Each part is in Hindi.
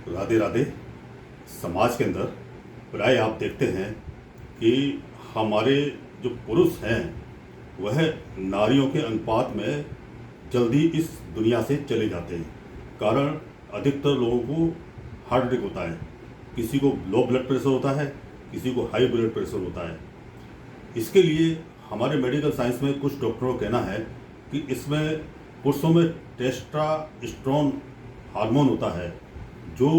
राधे राधे। समाज के अंदर प्राय आप देखते हैं कि हमारे जो पुरुष हैं वह नारियों के अनुपात में जल्दी इस दुनिया से चले जाते हैं। कारण अधिकतर लोगों को हार्ट अटैक होता है, किसी को लो ब्लड प्रेशर होता है, किसी को हाई ब्लड प्रेशर होता है। इसके लिए हमारे मेडिकल साइंस में कुछ डॉक्टरों का कहना है कि इसमें पुरुषों में टेस्टोस्टेरोन हार्मोन होता है जो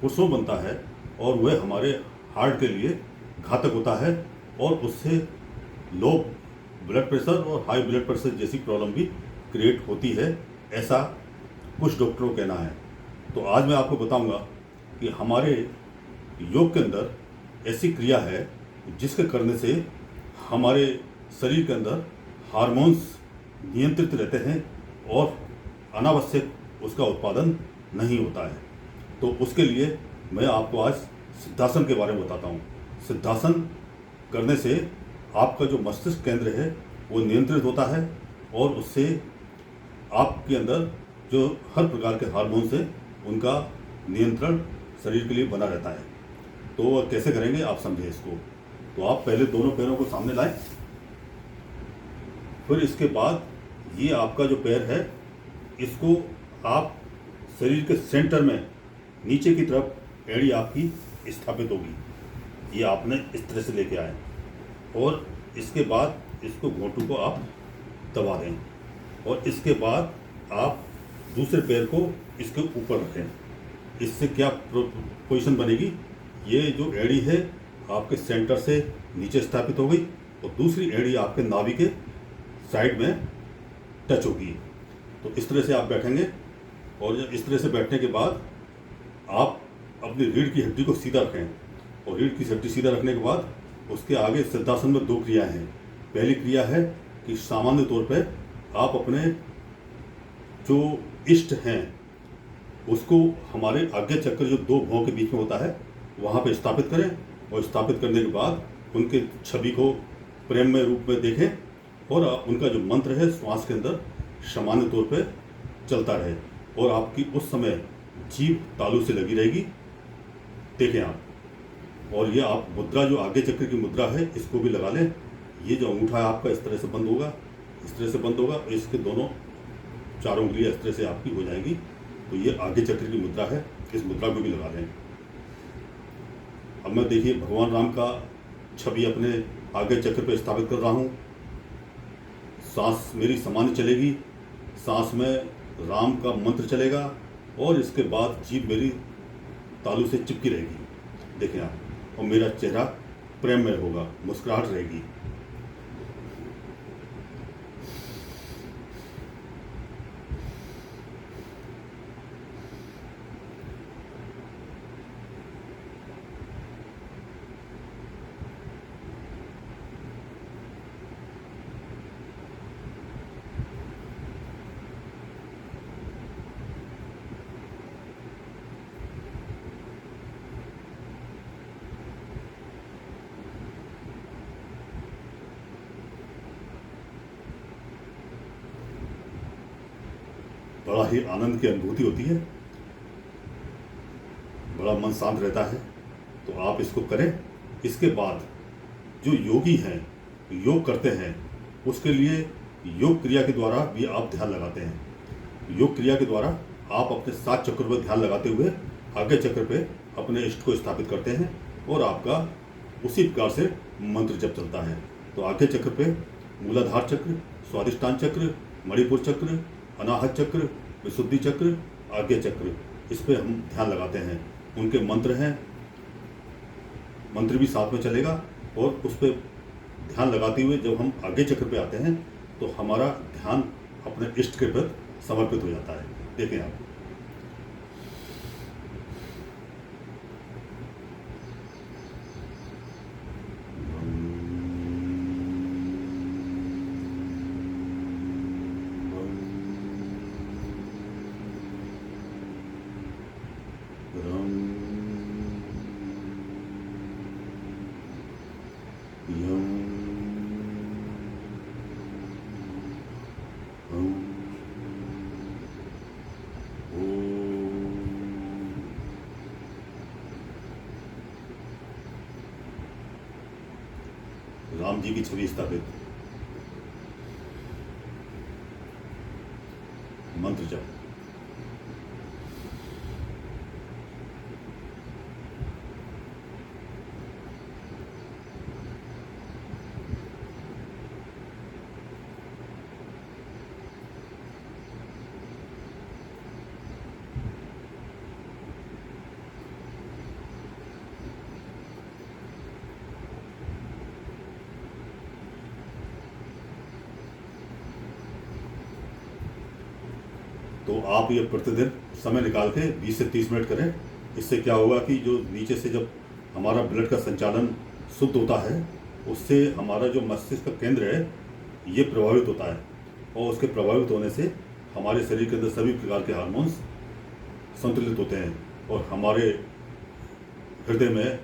पुरुषों में बनता है और वह हमारे हार्ट के लिए घातक होता है और उससे लो ब्लड प्रेशर और हाई ब्लड प्रेशर जैसी प्रॉब्लम भी क्रिएट होती है, ऐसा कुछ डॉक्टरों का कहना है। तो आज मैं आपको बताऊंगा कि हमारे योग के अंदर ऐसी क्रिया है जिसके करने से हमारे शरीर के अंदर हार्मोन्स नियंत्रित रहते हैं और अनावश्यक उसका उत्पादन नहीं होता है। तो उसके लिए मैं आपको आज सिद्धासन के बारे में बताता हूँ। सिद्धासन करने से आपका जो मस्तिष्क केंद्र है वो नियंत्रित होता है और उससे आपके अंदर जो हर प्रकार के हार्मोन्स हैं उनका नियंत्रण शरीर के लिए बना रहता है। तो कैसे करेंगे आप समझें इसको। तो आप पहले दोनों पैरों को सामने लाएं, फिर इसके बाद ये आपका जो पैर है इसको आप शरीर के सेंटर में नीचे की तरफ एड़ी आपकी स्थापित होगी। ये आपने इस तरह से लेके आए और इसके बाद इसको घोंटू को आप दबा दें और इसके बाद आप दूसरे पैर को इसके ऊपर रखें। इससे क्या पोजीशन बनेगी, ये जो एड़ी है आपके सेंटर से नीचे स्थापित हो गई और दूसरी एड़ी आपके नाभि के साइड में टच होगी। तो इस तरह से आप बैठेंगे और इस तरह से बैठने के बाद आप अपनी रीढ़ की हड्डी को सीधा रखें और रीढ़ की हड्डी सीधा रखने के बाद उसके आगे सिद्धासन में दो क्रियाएं हैं। पहली क्रिया है कि सामान्य तौर पे आप अपने जो इष्ट हैं उसको हमारे आज्ञा चक्र जो दो भौं के बीच में होता है वहाँ पे स्थापित करें और स्थापित करने के बाद उनके छवि को प्रेम में रूप में देखें और उनका जो मंत्र है श्वास के अंदर सामान्य तौर पे चलता रहे और आपकी उस समय जीभ तालू से लगी रहेगी। देखें आप, और ये आप मुद्रा जो आगे चक्र की मुद्रा है इसको भी लगा लें। ये जो अंगूठा है आपका इस तरह से बंद होगा, इस तरह से बंद होगा, इसके दोनों चारों उंगलियां इस तरह से आपकी हो जाएगी। तो ये आगे चक्र की मुद्रा है, इस मुद्रा को भी लगा लें। अब मैं देखिए भगवान राम का छवि अपने आगे चक्र पर स्थापित कर रहा हूँ। सांस मेरी सामान्य चलेगी, सांस में राम का मंत्र चलेगा और इसके बाद जीभ मेरी तालू से चिपकी रहेगी। देखें आप, और मेरा चेहरा प्रेम में होगा, मुस्कुराहट रहेगी। बड़ा ही आनंद की अनुभूति होती है, बड़ा मन शांत रहता है। तो आप इसको करें। इसके बाद जो योगी हैं योग करते हैं उसके लिए योग क्रिया के द्वारा भी आप ध्यान लगाते हैं। योग क्रिया के द्वारा आप अपने 7 चक्र पर ध्यान लगाते हुए आगे चक्र पे अपने इष्ट को स्थापित करते हैं और आपका उसी प्रकार से मंत्र जप चलता है। तो आगे चक्र पे मूलाधार चक्र, स्वादिष्टान चक्र, मणिपुर चक्र, अनाहत चक्र, विशुद्धि चक्र, आज्ञा चक्र, इस पे हम ध्यान लगाते हैं। उनके मंत्र हैं, मंत्र भी साथ में चलेगा और उस पर ध्यान लगाते हुए जब हम आज्ञा चक्र पे आते हैं तो हमारा ध्यान अपने इष्ट के प्रति समर्पित हो जाता है। देखें आप, राम जी की छवि स्थापित। मंत्र जप। तो आप ये प्रतिदिन समय निकाल के 20 से 30 मिनट करें। इससे क्या होगा कि जो नीचे से जब हमारा ब्लड का संचालन शुद्ध होता है, उससे हमारा जो मस्तिष्क का केंद्र है ये प्रभावित होता है, और उसके प्रभावित होने से हमारे शरीर के अंदर सभी प्रकार के हार्मोन्स संतुलित होते हैं, और हमारे हृदय में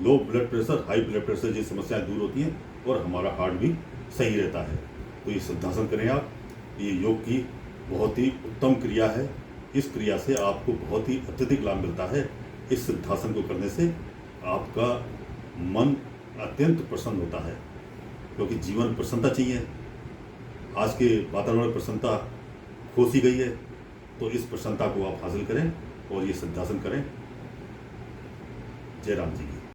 low blood pressure, high blood pressure जैसी समस्याएं दूर होती हैं, और हमारा हार्ट भी सही रहता है। तो ये सिद्धासन करें आप। ये योग की बहुत ही उत्तम क्रिया है। इस क्रिया से आपको बहुत ही अत्यधिक लाभ मिलता है। इस सिद्धासन को करने से आपका मन अत्यंत प्रसन्न होता है, क्योंकि जीवन में प्रसन्नता चाहिए। आज के वातावरण में प्रसन्नता खो सी गई है, तो इस प्रसन्नता को आप हासिल करें और ये सिद्धासन करें। जय राम जी की।